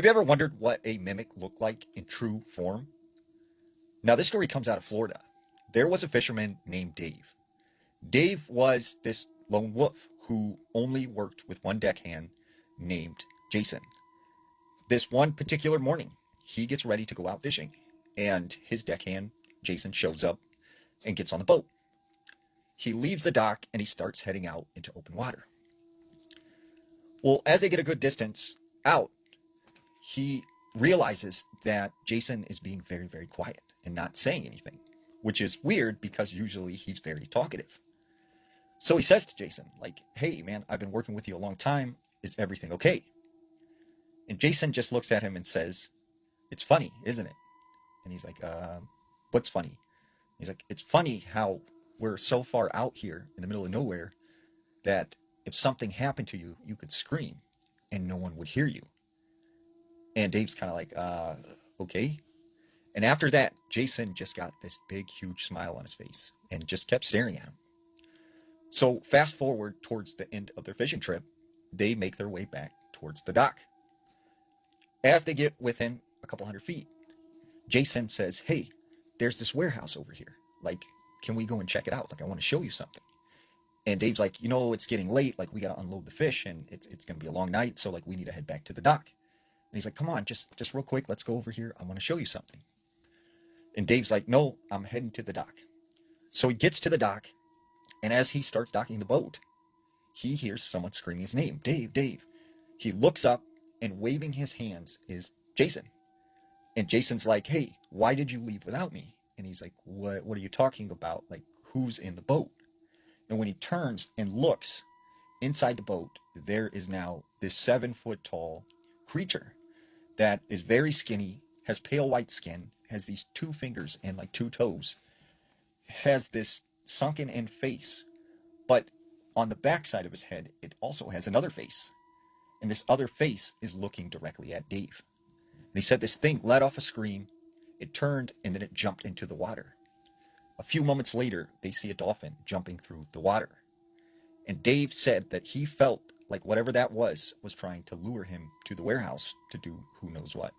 Have you ever wondered what a mimic looked like in true form? Now, this story comes out of Florida. There was a fisherman named Dave. Dave was this lone wolf who only worked with one deckhand named Jason. This one particular morning, he gets ready to go out fishing, and his deckhand, Jason, shows up and gets on the boat. He leaves the dock and he starts heading out into open water. Well, as they get a good distance out, he realizes that Jason is being very, very quiet and not saying anything, which is weird because usually he's very talkative. So he says to Jason, like, hey, man, I've been working with you a long time. Is everything okay? And Jason just looks at him and says, it's funny, isn't it? And he's like, what's funny? He's like, it's funny how we're so far out here in the middle of nowhere that if something happened to you, you could scream and no one would hear you. And Dave's kind of like, okay. And after that, Jason just got this big, huge smile on his face and just kept staring at him. So, fast forward towards the end of their fishing trip, they make their way back towards the dock. As they get within a couple hundred feet, Jason says, hey, there's this warehouse over here. Like, can we go and check it out? Like, I want to show you something. And Dave's like, it's getting late. Like, we got to unload the fish and it's going to be a long night. So, like, we need to head back to the dock. And he's like, come on, just real quick. Let's go over here. I want to show you something. And Dave's like, no, I'm heading to the dock. So he gets to the dock. And as he starts docking the boat, he hears someone screaming his name, Dave, Dave. He looks up and waving his hands is Jason. And Jason's like, hey, why did you leave without me? And he's like, what are you talking about? Like, who's in the boat? And when he turns and looks inside the boat, there is now this 7 foot tall creature that is very skinny, has pale white skin, has these two fingers and like two toes, has this sunken in face, but on the backside of his head, it also has another face. And this other face is looking directly at Dave. And he said this thing let off a scream, it turned, and then it jumped into the water. A few moments later, they see a dolphin jumping through the water. And Dave said that he felt like whatever that was trying to lure him to the warehouse to do who knows what.